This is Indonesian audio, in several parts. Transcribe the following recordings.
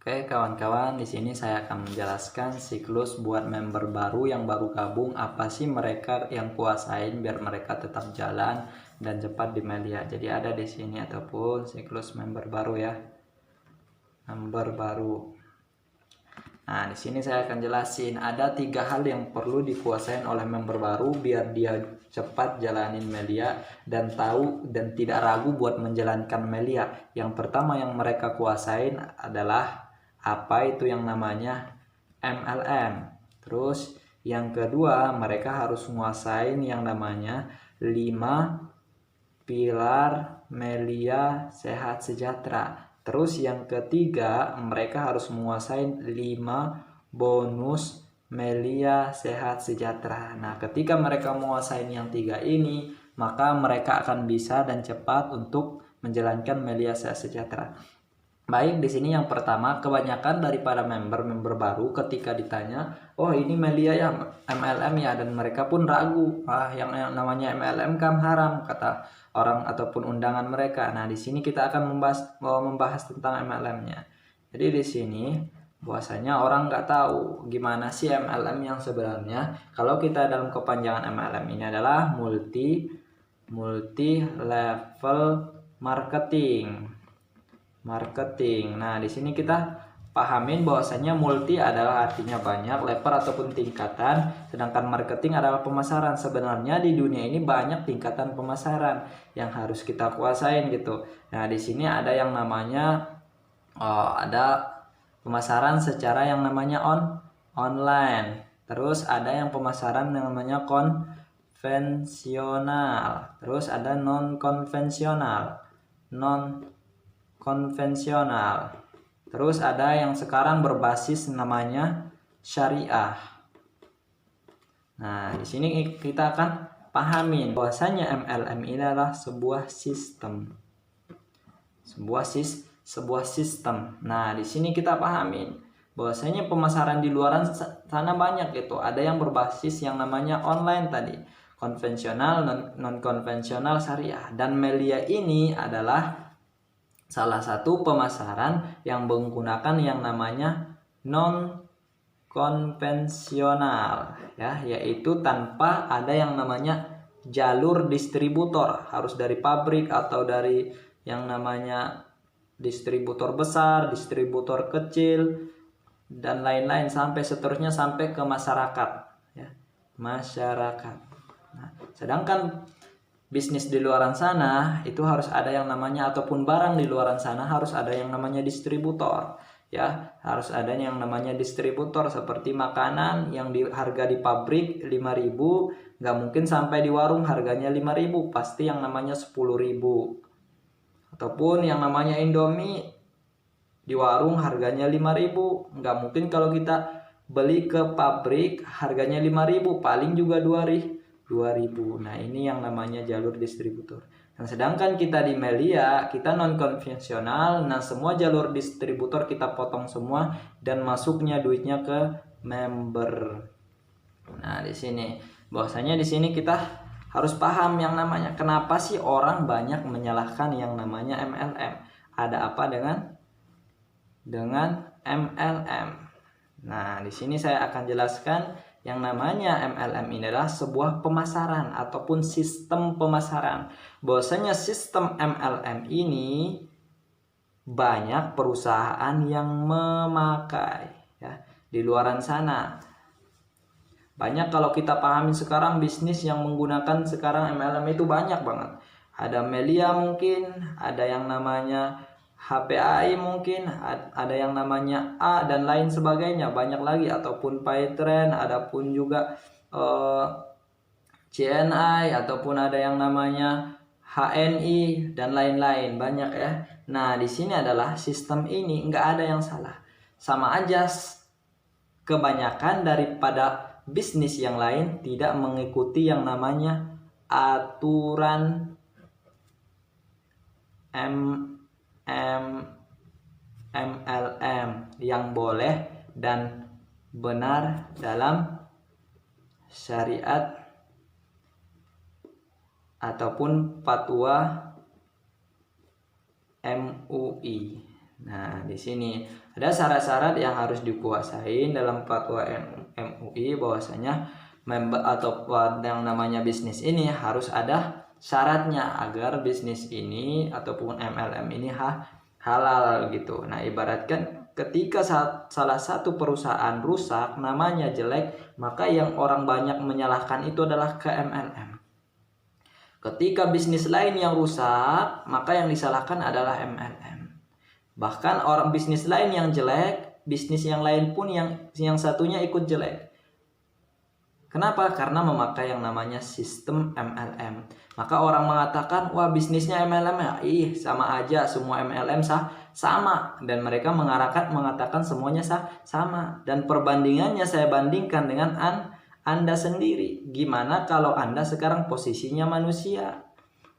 Oke kawan-kawan, di sini saya akan menjelaskan siklus buat member baru yang baru gabung, apa sih mereka yang kuasain biar mereka tetap jalan dan cepat di media. Jadi ada di sini ataupun siklus member baru ya. Member baru. Nah, di sini saya akan jelasin ada 3 hal yang perlu dikuasain oleh member baru biar dia cepat jalanin media dan tahu dan tidak ragu buat menjalankan media. Yang pertama yang mereka kuasain adalah apa itu yang namanya MLM. Terus yang kedua mereka harus menguasain yang namanya 5 pilar media sehat sejahtera. Terus yang ketiga mereka harus menguasai 5 bonus media sehat sejahtera. Nah, ketika mereka menguasai yang 3 ini, maka mereka akan bisa dan cepat untuk menjalankan media sehat sejahtera. Baik, di sini yang pertama, kebanyakan daripada member baru ketika ditanya, oh ini media ya MLM ya, dan mereka pun ragu, yang namanya MLM kan haram kata orang ataupun undangan mereka. Nah, di sini kita akan membahas tentang MLM-nya. Jadi di sini bahwasanya orang nggak tahu gimana sih MLM yang sebenarnya. Kalau kita dalam kepanjangan MLM ini adalah multi level marketing. Nah, di sini kita pahamin bahwasanya multi adalah artinya banyak, level ataupun tingkatan, sedangkan marketing adalah pemasaran. Sebenarnya di dunia ini banyak tingkatan pemasaran yang harus kita kuasain gitu. Nah, di sini ada yang namanya ada pemasaran secara yang namanya online. Terus ada yang pemasaran yang namanya konvensional. Terus ada non konvensional. Terus ada yang sekarang berbasis namanya syariah. Nah, di sini kita akan pahamin bahwasanya MLM ini adalah sebuah sistem. Sebuah sistem. Nah, di sini kita pahamin bahwasanya pemasaran di luar sana banyak gitu. Ada yang berbasis yang namanya online tadi, konvensional, non konvensional, syariah. Dan media ini adalah salah satu pemasaran yang menggunakan yang namanya non konvensional ya, yaitu tanpa ada yang namanya jalur distributor, harus dari pabrik atau dari yang namanya distributor besar, distributor kecil dan lain-lain sampai seterusnya sampai ke masyarakat ya, masyarakat. Nah, sedangkan bisnis di luaran sana itu harus ada yang namanya, ataupun barang di luaran sana harus ada yang namanya distributor ya, harus ada yang namanya distributor. Seperti makanan yang harga di pabrik 5.000 nggak mungkin sampai di warung harganya 5.000, pasti yang namanya 10.000. Ataupun yang namanya Indomie di warung harganya 5.000, nggak mungkin kalau kita beli ke pabrik harganya 5.000, paling juga 2.000. Nah, ini yang namanya jalur distributor. Nah, sedangkan kita di media, kita non konvensional. Nah, semua jalur distributor kita potong semua dan masuknya duitnya ke member. Nah, di sini bahwasanya di sini kita harus paham yang namanya kenapa sih orang banyak menyalahkan yang namanya MLM. Ada apa dengan MLM? Nah, di sini saya akan jelaskan yang namanya MLM ini adalah sebuah pemasaran ataupun sistem pemasaran. Bahwasanya sistem MLM ini banyak perusahaan yang memakai ya di luaran sana. Banyak kalau kita pahami sekarang bisnis yang menggunakan sekarang MLM itu banyak banget. Ada Melia mungkin, ada yang namanya HPAI mungkin, ada yang namanya A dan lain sebagainya, banyak lagi, ataupun Paytrend, adapun juga CNI, ataupun ada yang namanya HNI dan lain-lain, banyak ya. Nah, di sini adalah sistem ini nggak ada yang salah, sama aja kebanyakan daripada bisnis yang lain tidak mengikuti yang namanya aturan MLM yang boleh dan benar dalam syariat ataupun fatwa MUI. Nah, di sini Ada syarat-syarat yang harus dikuasain dalam fatwa MUI bahwasanya member atau yang namanya bisnis ini harus ada syaratnya agar bisnis ini ataupun MLM ini halal gitu. Nah, ibaratkan ketika salah satu perusahaan rusak, namanya jelek, maka yang orang banyak menyalahkan itu adalah ke MLM. Ketika bisnis lain yang rusak, maka yang disalahkan adalah MLM. Bahkan orang bisnis lain yang jelek, bisnis yang lain pun yang satunya ikut jelek. Kenapa? Karena memakai yang namanya sistem MLM. Maka orang mengatakan, wah bisnisnya MLM ya, sama aja, semua MLM sama. Dan mereka mengatakan semuanya sama. Dan perbandingannya saya bandingkan dengan Anda sendiri. Gimana kalau Anda sekarang posisinya manusia?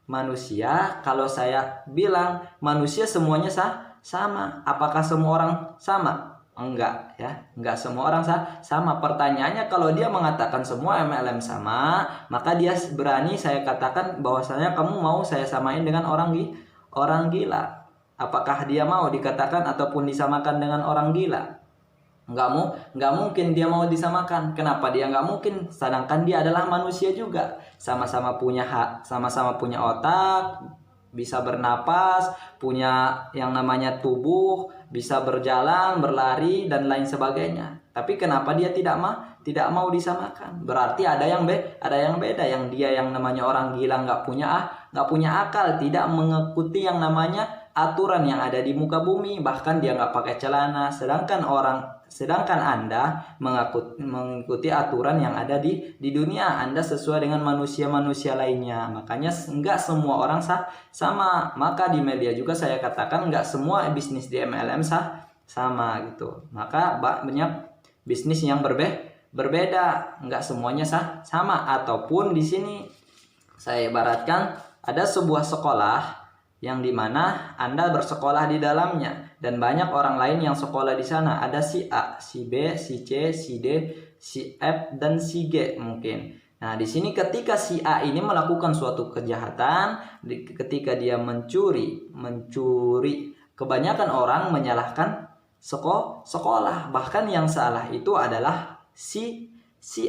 Manusia, kalau saya bilang manusia semuanya sama. Apakah semua orang sama? Enggak ya, enggak semua orang sama. Pertanyaannya, kalau dia mengatakan semua MLM sama, maka dia berani saya katakan bahwasanya kamu mau saya samain dengan orang gila. Apakah dia mau dikatakan ataupun disamakan dengan orang gila? Enggak mungkin dia mau disamakan. Kenapa dia enggak mungkin? Sedangkan dia adalah manusia juga, sama-sama punya hak, sama-sama punya otak, bisa bernapas, punya yang namanya tubuh, bisa berjalan, berlari dan lain sebagainya. Tapi kenapa dia tidak mau disamakan? Berarti ada yang beda. Yang dia yang namanya orang gila, nggak punya akal, tidak mengikuti yang namanya aturan yang ada di muka bumi, bahkan dia nggak pakai celana. Sedangkan Anda mengikuti aturan yang ada di dunia. Anda sesuai dengan manusia-manusia lainnya. Makanya nggak semua orang sama. Maka di media juga saya katakan nggak semua bisnis di MLM sama gitu. Maka banyak bisnis yang berbeda. Nggak semuanya sama. Ataupun di sini saya ibaratkan ada sebuah sekolah yang dimana Anda bersekolah di dalamnya dan banyak orang lain yang sekolah di sana. Ada si A, si B, si C, si D, si F dan si G mungkin. Nah, di sini ketika si A ini melakukan suatu kejahatan, ketika dia mencuri, kebanyakan orang menyalahkan sekolah. Bahkan yang salah itu adalah si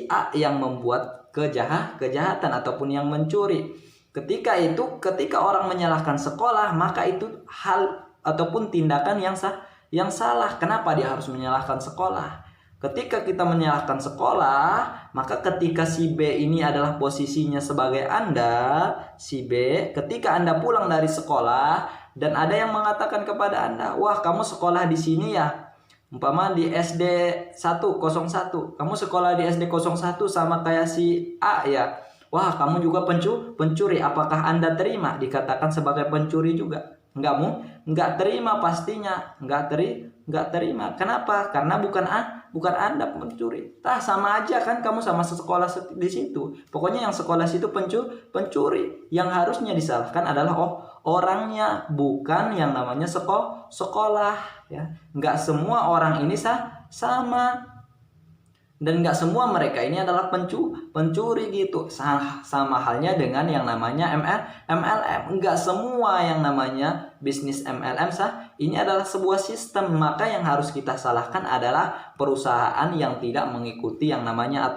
A yang membuat kejahatan ataupun yang mencuri. Ketika orang menyalahkan sekolah, maka itu hal ataupun tindakan yang salah. Kenapa dia harus menyalahkan sekolah? Ketika kita menyalahkan sekolah, maka ketika si B ini adalah posisinya sebagai Anda, si B, ketika Anda pulang dari sekolah dan ada yang mengatakan kepada Anda, wah kamu sekolah di sini ya, umpama di SD 101, kamu sekolah di SD 01 sama kayak si A ya. Wah, kamu juga pencuri. Apakah Anda terima dikatakan sebagai pencuri juga? Enggak terima pastinya. Enggak terima. Kenapa? Karena bukan Anda pencuri. Sama aja kan, kamu sama sekolah di situ. Pokoknya yang sekolah situ pencuri. Yang harusnya disalahkan adalah orangnya, bukan yang namanya sekolah ya. Enggak semua orang ini sama. Dan nggak semua mereka ini adalah pencuri gitu. Sama halnya dengan yang namanya MLM. Nggak semua yang namanya bisnis MLM ini adalah sebuah sistem. Maka yang harus kita salahkan adalah perusahaan yang tidak mengikuti yang namanya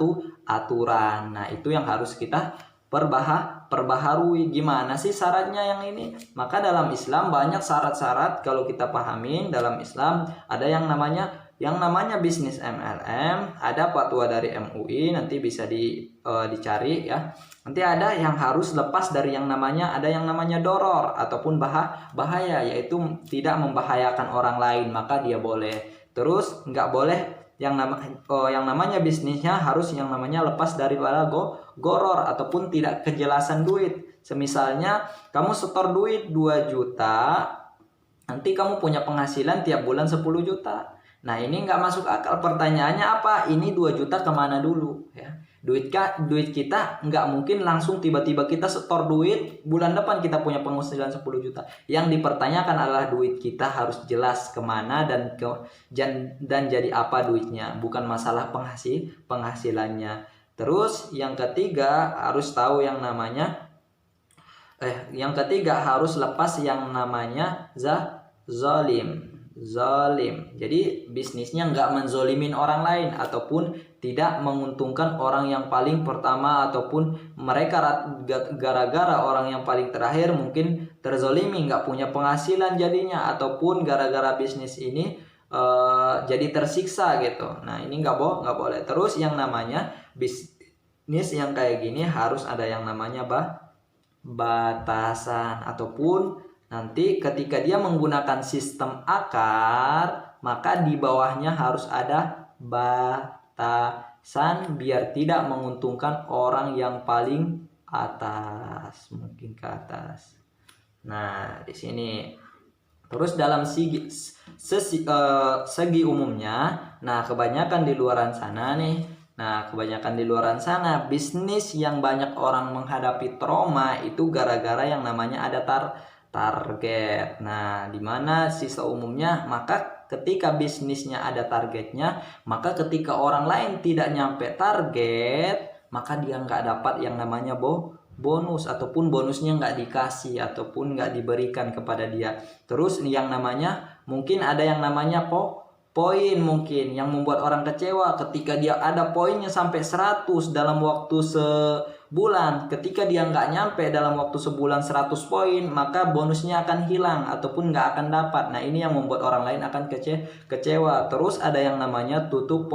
aturan. Nah, itu yang harus kita perbaharui. Gimana sih syaratnya yang ini? Maka dalam Islam banyak syarat-syarat. Kalau kita pahamin dalam Islam ada yang namanya bisnis MLM, ada fatwa dari MUI, nanti bisa dicari ya. Nanti ada yang harus lepas dari yang namanya doror ataupun bahaya, yaitu tidak membahayakan orang lain, maka dia boleh. Terus nggak boleh yang namanya bisnisnya harus yang namanya lepas daripada goror ataupun tidak kejelasan duit. Semisalnya kamu setor duit 2 juta, nanti kamu punya penghasilan tiap bulan 10 juta. Nah, ini nggak masuk akal. Pertanyaannya apa? Ini 2 juta kemana dulu ya? Duit kita nggak mungkin langsung tiba-tiba kita setor duit bulan depan kita punya penghasilan 10 juta. Yang dipertanyakan adalah duit kita harus jelas kemana dan jadi apa duitnya, bukan masalah penghasilannya. Terus yang ketiga harus tahu yang namanya harus lepas yang namanya zalim. zalim. Jadi bisnisnya nggak menzolimin orang lain ataupun tidak menguntungkan orang yang paling pertama, ataupun mereka gara-gara orang yang paling terakhir mungkin terzolimi, nggak punya penghasilan jadinya, ataupun gara-gara bisnis ini jadi tersiksa gitu. Nah ini nggak boleh. Terus yang namanya bisnis yang kayak gini harus ada yang namanya batasan, ataupun nanti ketika dia menggunakan sistem akar, maka di bawahnya harus ada batasan biar tidak menguntungkan orang yang paling atas, mungkin ke atas. Nah, di sini. Terus dalam segi umumnya, nah kebanyakan di luaran sana nih. Nah, kebanyakan di luaran sana bisnis yang banyak orang menghadapi trauma itu gara-gara yang namanya ada target. Nah, dimana sisa umumnya, maka ketika bisnisnya ada targetnya, maka ketika orang lain tidak nyampe target, maka dia nggak dapat yang namanya bonus, ataupun bonusnya nggak dikasih ataupun nggak diberikan kepada dia. Terus yang namanya mungkin ada yang namanya poin mungkin yang membuat orang kecewa ketika dia ada poinnya sampai 100 dalam waktu sebulan. Ketika dia nggak nyampe dalam waktu sebulan 100 poin, maka bonusnya akan hilang ataupun nggak akan dapat. Nah ini yang membuat orang lain akan kecewa. Terus ada yang namanya tutup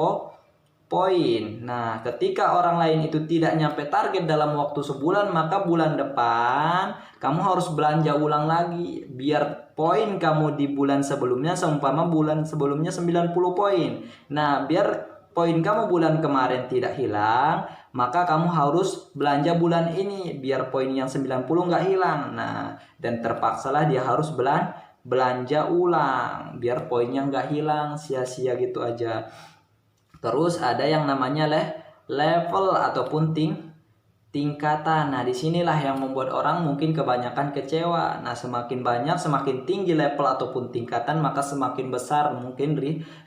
poin. Nah, ketika orang lain itu tidak nyampe target dalam waktu sebulan, maka bulan depan kamu harus belanja ulang lagi biar poin kamu di bulan sebelumnya, seumpama bulan sebelumnya 90 poin. Nah, biar poin kamu bulan kemarin tidak hilang, maka kamu harus belanja bulan ini biar poin yang 90 nggak hilang. Nah, dan terpaksalah dia harus belanja ulang biar poinnya nggak hilang sia-sia gitu aja. Terus ada yang namanya level ataupun tingkatan. Nah, disinilah yang membuat orang mungkin kebanyakan kecewa. Nah, semakin banyak, semakin tinggi level ataupun tingkatan, maka semakin besar mungkin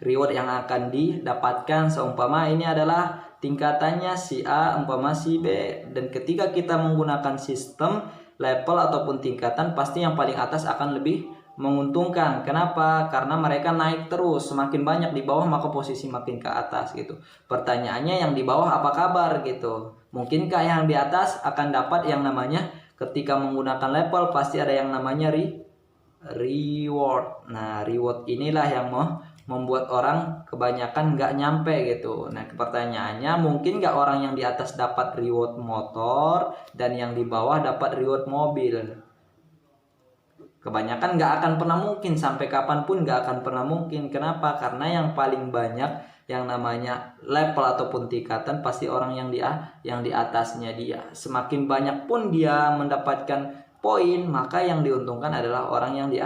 reward yang akan didapatkan. Seumpama ini adalah tingkatannya si A, umpama si B. Dan ketika kita menggunakan sistem level ataupun tingkatan, pasti yang paling atas akan lebih menguntungkan. Kenapa? Karena mereka naik terus, semakin banyak di bawah maka posisi makin ke atas gitu. Pertanyaannya yang di bawah apa kabar gitu. Mungkinkah yang di atas akan dapat yang namanya ketika menggunakan level pasti ada yang namanya reward. Nah, reward inilah yang membuat orang kebanyakan nggak nyampe gitu. Nah, pertanyaannya mungkin nggak orang yang di atas dapat reward motor dan yang di bawah dapat reward mobil? Kebanyakan nggak akan pernah mungkin, sampai kapanpun nggak akan pernah mungkin. Kenapa? Karena yang paling banyak yang namanya level ataupun tingkatan pasti orang yang di atasnya dia. Semakin banyak pun dia mendapatkan poin, maka yang diuntungkan adalah orang yang di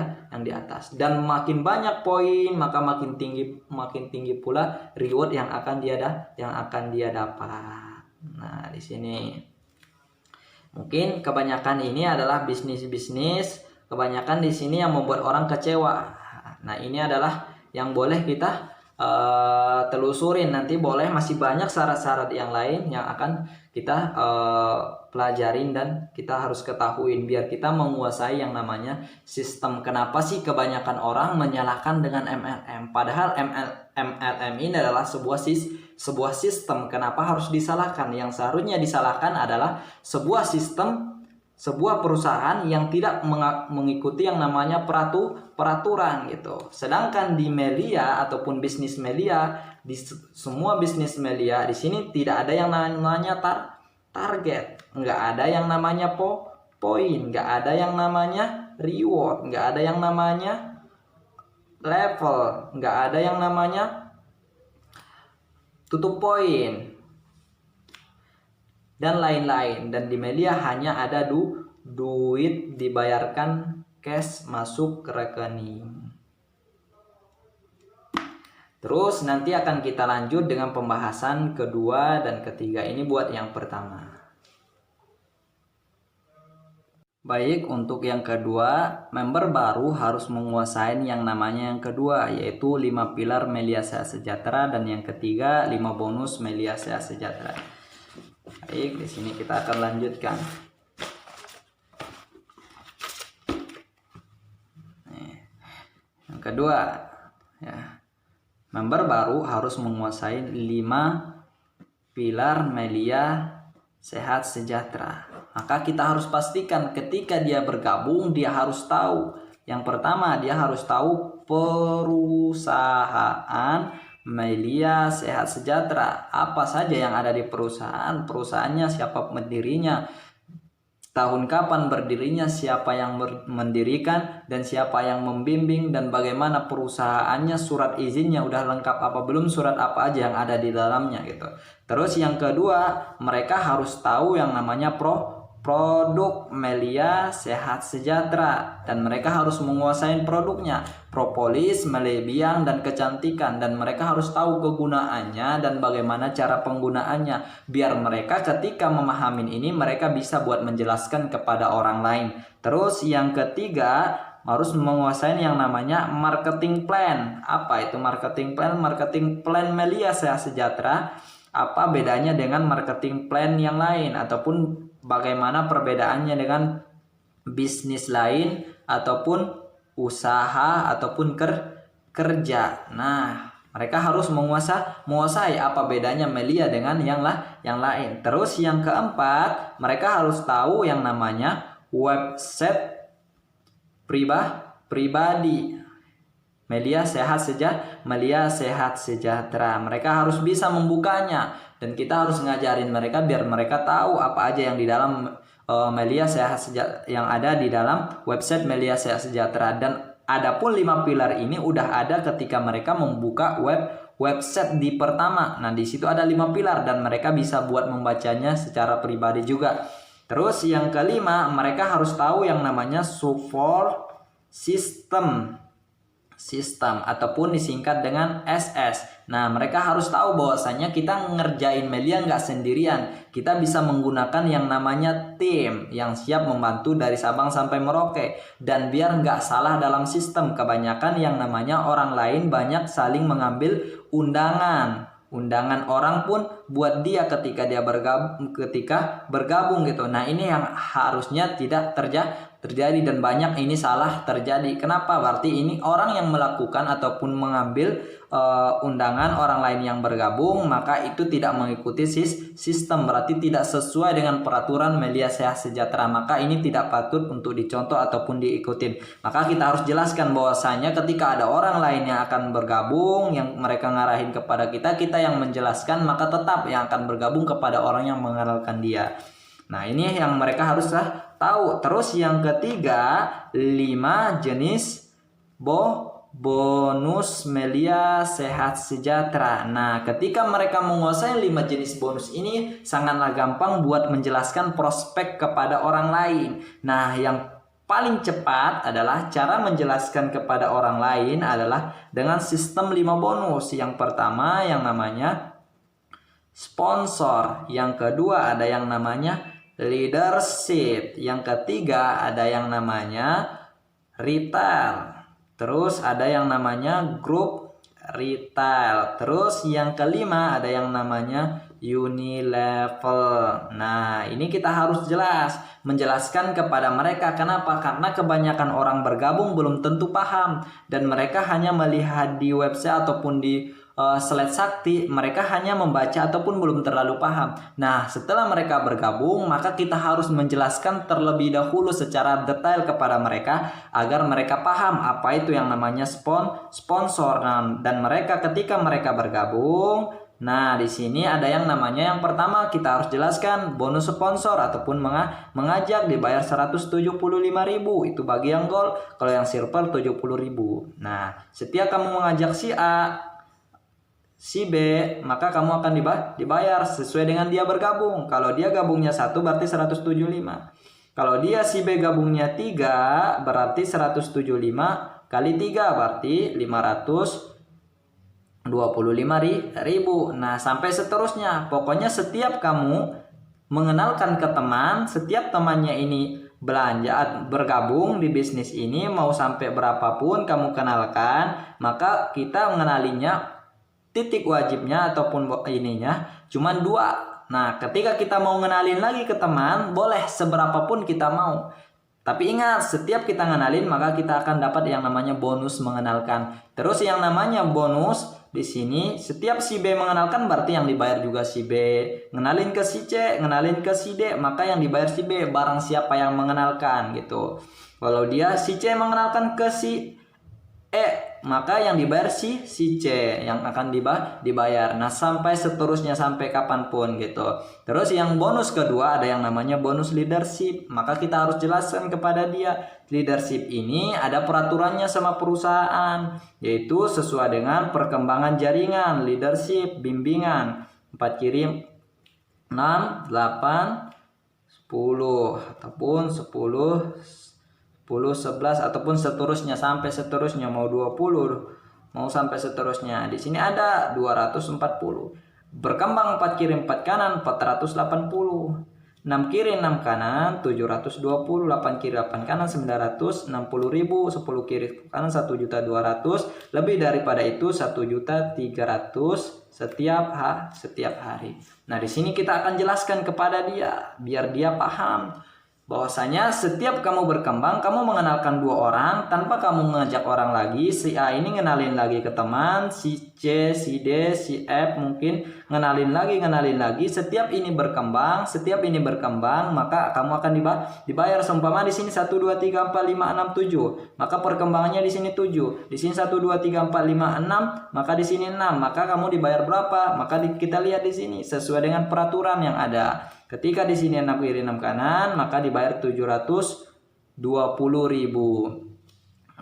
atas. Dan makin banyak poin, maka makin tinggi pula reward yang akan dia dapat. Nah, di sini mungkin kebanyakan ini adalah bisnis. Kebanyakan di sini yang membuat orang kecewa. Nah, ini adalah yang boleh kita telusurin. Nanti boleh masih banyak syarat-syarat yang lain yang akan kita pelajarin dan kita harus ketahuin biar kita menguasai yang namanya sistem. Kenapa sih kebanyakan orang menyalahkan dengan MLM? Padahal MLM ini adalah sebuah sistem. Kenapa harus disalahkan? Yang seharusnya disalahkan adalah sebuah sistem, sebuah perusahaan yang tidak mengikuti yang namanya peraturan gitu. Sedangkan di media ataupun bisnis media, di semua bisnis media di sini tidak ada yang namanya target, nggak ada yang namanya poin, nggak ada yang namanya reward, nggak ada yang namanya level, nggak ada yang namanya tutup poin dan lain-lain. Dan di media hanya ada duit dibayarkan cash masuk ke rekening. Terus nanti akan kita lanjut dengan pembahasan kedua dan ketiga. Ini buat yang pertama. Baik, untuk yang kedua, member baru harus menguasai yang namanya yang kedua, yaitu 5 pilar Melia Sejahtera, dan yang ketiga 5 bonus Melia Sejahtera. Baik, di sini kita akan lanjutkan. Yang kedua, Ya. Member baru harus menguasai 5 pilar Melia Sehat Sejahtera. Maka kita harus pastikan ketika dia bergabung dia harus tahu. Yang pertama dia harus tahu perusahaan Melia Sehat Sejahtera. Apa saja yang ada di perusahaan, perusahaannya, siapa pendirinya, tahun kapan berdirinya, siapa yang mendirikan, dan siapa yang membimbing, dan bagaimana perusahaannya, surat izinnya udah lengkap apa belum, surat apa aja yang ada di dalamnya gitu. Terus yang kedua, mereka harus tahu yang namanya produk Melia Sehat Sejahtera, dan mereka harus menguasai produknya, propolis, melebiang, dan kecantikan, dan mereka harus tahu kegunaannya dan bagaimana cara penggunaannya, biar mereka ketika memahami ini mereka bisa buat menjelaskan kepada orang lain. Terus yang ketiga, harus menguasai yang namanya marketing plan. Apa itu marketing plan? Marketing plan Melia Sehat Sejahtera, apa bedanya dengan marketing plan yang lain, ataupun bagaimana perbedaannya dengan bisnis lain ataupun usaha ataupun kerja. Nah, mereka harus menguasai apa bedanya Melia dengan yang lain. Terus yang keempat, mereka harus tahu yang namanya website pribadi Melia Sehat Sejahtera. Mereka harus bisa membukanya, dan kita harus ngajarin mereka biar mereka tahu apa aja yang di dalam Melia Sehat Sejahtera, yang ada di dalam website Melia Sehat Sejahtera. Dan adapun 5 pilar ini udah ada ketika mereka membuka website di pertama. Nah, di situ ada 5 pilar dan mereka bisa buat membacanya secara pribadi juga. Terus yang kelima, mereka harus tahu yang namanya support system ataupun disingkat dengan SS. Nah, mereka harus tahu bahwasanya kita ngerjain Melia nggak sendirian. Kita bisa menggunakan yang namanya tim yang siap membantu dari Sabang sampai Merauke. Dan biar nggak salah dalam sistem, kebanyakan yang namanya orang lain banyak saling mengambil undangan orang pun buat dia ketika dia bergabung gitu. Nah, ini yang harusnya tidak terjadi dan banyak ini salah terjadi. Kenapa? Berarti ini orang yang melakukan ataupun mengambil undangan orang lain yang bergabung, maka itu tidak mengikuti sistem, berarti tidak sesuai dengan peraturan Melia Sehat Sejahtera. Maka ini tidak patut untuk dicontoh ataupun diikutin. Maka kita harus jelaskan bahwasanya ketika ada orang lain yang akan bergabung, yang mereka ngarahin kepada kita yang menjelaskan, maka tetap yang akan bergabung kepada orang yang mengenalkan dia. Nah, ini yang mereka harus tahu. Terus yang ketiga, 5 jenis bonus Melia Sehat Sejahtera. Nah, ketika mereka menguasai 5 jenis bonus ini, sangatlah gampang buat menjelaskan prospek kepada orang lain. Nah, yang paling cepat adalah cara menjelaskan kepada orang lain adalah dengan sistem 5 bonus. Yang pertama yang namanya sponsor, yang kedua ada yang namanya leadership, yang ketiga ada yang namanya retail, terus ada yang namanya grup retail, terus yang kelima ada yang namanya Unilevel. Nah, ini kita harus menjelaskan kepada mereka. Kenapa? Karena kebanyakan orang bergabung belum tentu paham, dan mereka hanya melihat di website ataupun di slide sakti, mereka hanya membaca ataupun belum terlalu paham. Nah, setelah mereka bergabung, maka kita harus menjelaskan terlebih dahulu secara detail kepada mereka agar mereka paham apa itu yang namanya sponsor. Dan mereka ketika mereka bergabung, nah di sini ada yang namanya, yang pertama kita harus jelaskan bonus sponsor ataupun mengajak dibayar 175.000, itu bagi yang gold. Kalau yang silver 70.000. Nah, setiap kamu mengajak si A, si B, maka kamu akan dibayar sesuai dengan dia bergabung. Kalau dia gabungnya 1 berarti 175. Kalau dia si B gabungnya 3 berarti 175 kali 3 berarti 525.000. Nah, sampai seterusnya. Pokoknya setiap kamu mengenalkan ke teman, setiap temannya ini bergabung di bisnis ini, mau sampai berapapun kamu kenalkan, maka kita mengenalinya, titik wajibnya ataupun ininya cuman 2. Nah, ketika kita mau ngenalin lagi ke teman, boleh seberapapun kita mau. Tapi ingat, setiap kita ngenalin maka kita akan dapat yang namanya bonus mengenalkan. Terus yang namanya bonus di sini setiap si B mengenalkan berarti yang dibayar juga si B. Ngenalin ke si C, ngenalin ke si D, maka yang dibayar si B barang siapa yang mengenalkan gitu. Kalau dia si C mengenalkan ke si E, maka yang dibayar si C yang akan dibayar. Nah, sampai seterusnya sampai kapanpun gitu. Terus yang bonus kedua ada yang namanya bonus leadership. Maka kita harus jelaskan kepada dia, leadership ini ada peraturannya sama perusahaan, yaitu sesuai dengan perkembangan jaringan, leadership, bimbingan 4 kirim 6, 8, 10 ataupun 10, 11 ataupun seterusnya sampai seterusnya, mau 20, mau sampai seterusnya. Di sini ada 240. Berkembang 4 kiri 4 kanan 480. 6 kiri 6 kanan 720, 8 kiri 8 kanan 960.000, 10 kiri kanan 1.200.000, lebih daripada itu 1.300.000 setiap hari. Nah, di sini kita akan jelaskan kepada dia biar dia paham bahwasanya setiap kamu berkembang, kamu mengenalkan 2 orang tanpa kamu mengajak orang lagi. Si A ini ngenalin lagi ke teman, si C, si D, si F mungkin ngenalin lagi. Setiap ini berkembang, maka kamu akan dibayar. Seumpama di sini 1 2 3 4 5 6 7, maka perkembangannya di sini 7. Di sini 1 2 3 4 5 6, maka di sini 6. Maka kamu dibayar berapa? Maka kita lihat di sini sesuai dengan peraturan yang ada. Ketika di sini 6 kiri 6 kanan, maka dibayar 720.000.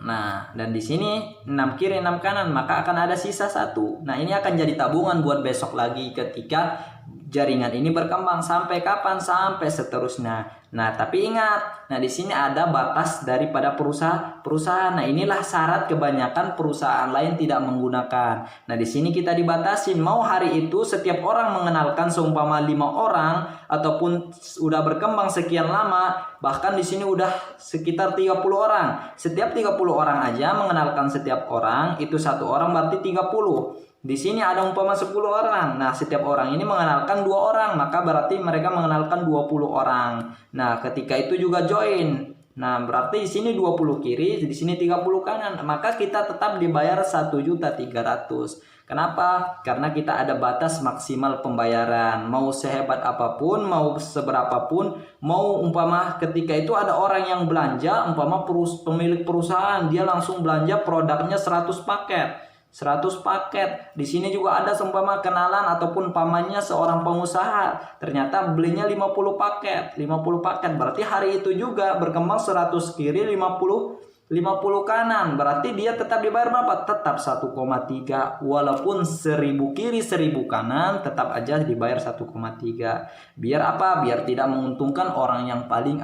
Nah, dan di sini 6 kiri 6 kanan, maka akan ada sisa 1. Nah, ini akan jadi tabungan buat besok lagi ketika jaringan ini berkembang. Sampai kapan? Sampai seterusnya. Nah, tapi ingat, nah di sini ada batas daripada perusahaan. Nah, inilah syarat kebanyakan perusahaan lain tidak menggunakan. Nah, di sini kita dibatasin, mau hari itu setiap orang mengenalkan seumpama 5 orang ataupun udah berkembang sekian lama, bahkan di sini udah sekitar 30 orang. Setiap 30 orang aja mengenalkan setiap orang, itu 1 orang berarti 30. Di sini ada umpama 10 orang. Nah, setiap orang ini mengenalkan 2 orang, maka berarti mereka mengenalkan 20 orang. Nah, ketika itu juga join. Nah, berarti di sini 20 kiri, di sini 30 kanan. Maka kita tetap dibayar 1.300.000. Kenapa? Karena kita ada batas maksimal pembayaran. Mau sehebat apapun, mau seberapapun, mau umpama ketika itu ada orang yang belanja, umpama pemilik perusahaan, dia langsung belanja produknya 100 paket. 100 paket. Di sini juga ada seumpama kenalan ataupun pamannya seorang pengusaha, ternyata belinya 50 paket. 50 paket berarti hari itu juga berkembang 100 kiri 50 kanan. Berarti dia tetap dibayar berapa? Tetap 1,3. Walaupun 1000 kiri 1000 kanan tetap aja dibayar 1,3. Biar apa? Biar tidak menguntungkan orang yang paling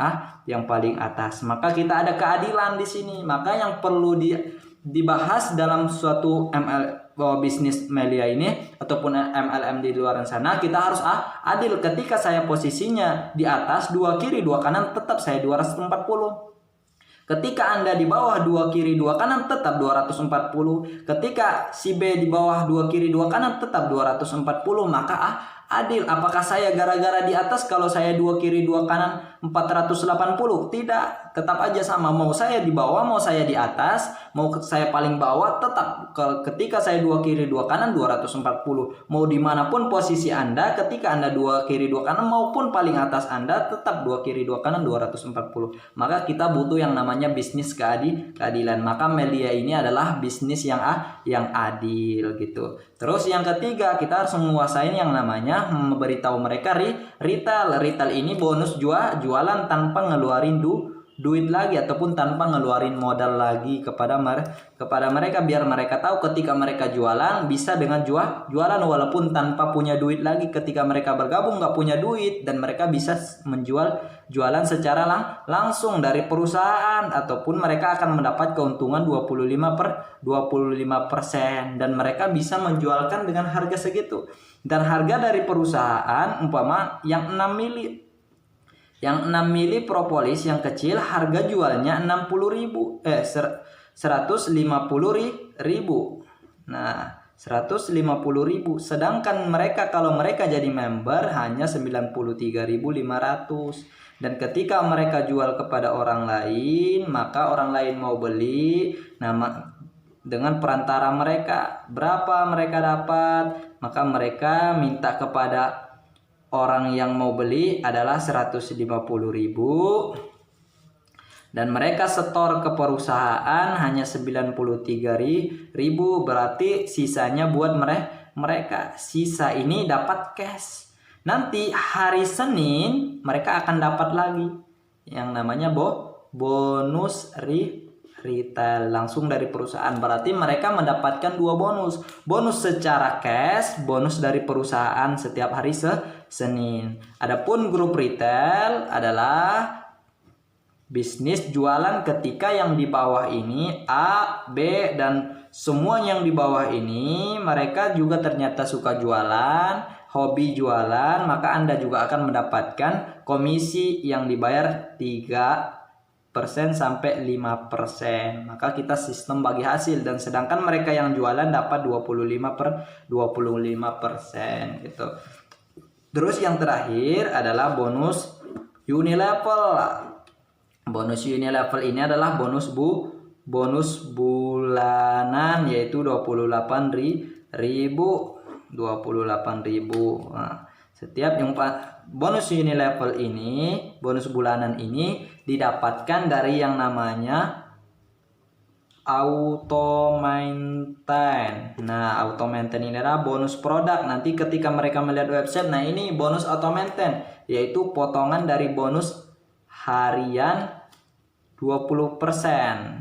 atas. Maka kita ada keadilan di sini. Maka yang perlu dibahas dalam suatu bisnis media ini ataupun MLM di luar sana, kita harus adil. Ketika saya posisinya di atas 2 kiri 2 kanan, tetap saya 240. Ketika Anda di bawah 2 kiri 2 kanan, tetap 240. Ketika si B di bawah 2 kiri 2 kanan, tetap 240. Maka adil. Apakah saya gara-gara di atas kalau saya 2 kiri 2 kanan 480? Tidak, tetap aja sama. Mau saya di bawah, mau saya di atas, mau saya paling bawah, tetap ketika saya 2 kiri 2 kanan 240. Mau dimanapun posisi Anda, ketika Anda 2 kiri 2 kanan maupun paling atas Anda, tetap 2 kiri 2 kanan 240. Maka kita butuh yang namanya bisnis keadilan. Maka media ini adalah bisnis yang adil gitu. Terus yang ketiga, kita harus menguasai yang namanya memberitahu mereka retail. Retail ini bonus jualan tanpa ngeluarin duit lagi ataupun tanpa ngeluarin modal lagi kepada mereka, biar mereka tahu ketika mereka jualan bisa dengan jualan walaupun tanpa punya duit lagi. Ketika mereka bergabung nggak punya duit dan mereka bisa jualan secara langsung dari perusahaan, ataupun mereka akan mendapat keuntungan 25% dan mereka bisa menjualkan dengan harga segitu. Dan harga dari perusahaan umpama yang 6 mili propolis yang kecil, harga jualnya 150.000. Nah, 150.000. Sedangkan mereka kalau mereka jadi member hanya 93.500. Dan ketika mereka jual kepada orang lain, maka orang lain mau beli, dengan perantara mereka, berapa mereka dapat, maka mereka minta kepada orang yang mau beli adalah 150.000, dan mereka setor ke perusahaan hanya 93.000, berarti sisanya buat mereka. Sisa ini dapat cash. Nanti hari Senin mereka akan dapat lagi yang namanya bonus retail langsung dari perusahaan. Berarti mereka mendapatkan 2 bonus. Bonus secara cash, bonus dari perusahaan setiap hari Senin. Adapun grup retail adalah bisnis jualan ketika yang di bawah ini A, B, dan semua yang di bawah ini mereka juga ternyata suka jualan, hobi jualan, maka Anda juga akan mendapatkan komisi yang dibayar 3% sampai 5%. Maka kita sistem bagi hasil, dan sedangkan mereka yang jualan dapat 25% gitu. Terus yang terakhir adalah bonus Unilevel. Bonus Unilevel ini adalah bonus bulanan, yaitu 28.000. Nah, setiap yang bonus Unilevel ini, bonus bulanan ini didapatkan dari yang namanya auto maintain. Nah, auto maintain ini adalah bonus produk. Nanti ketika mereka melihat website, nah ini bonus auto maintain, yaitu potongan dari bonus harian 20%.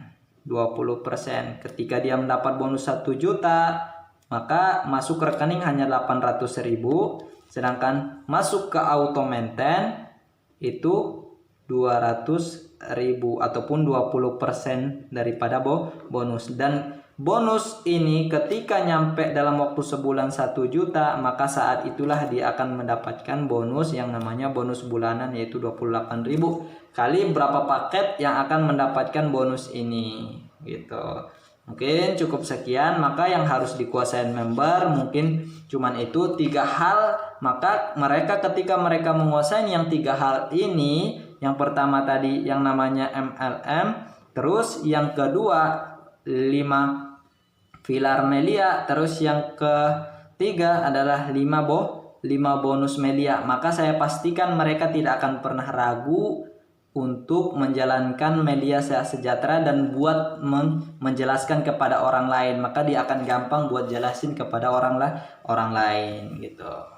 Ketika dia mendapat bonus 1 juta, maka masuk ke rekening hanya 800.000, sedangkan masuk ke auto maintain itu 200.000 ataupun 20% daripada bonus. Dan bonus ini ketika nyampe dalam waktu sebulan 1 juta, maka saat itulah dia akan mendapatkan bonus yang namanya bonus bulanan, yaitu 28.000 kali berapa paket yang akan mendapatkan bonus ini gitu. Mungkin cukup sekian. Maka yang harus dikuasain member mungkin cuman itu 3 hal. Maka mereka ketika mereka menguasai yang 3 hal ini, yang pertama tadi yang namanya MLM, terus yang kedua 5 pilar melia, terus yang ketiga adalah 5 bonus melia, maka saya pastikan mereka tidak akan pernah ragu untuk menjalankan media sejahtera dan buat menjelaskan kepada orang lain, maka dia akan gampang buat jelasin kepada orang lain gitu.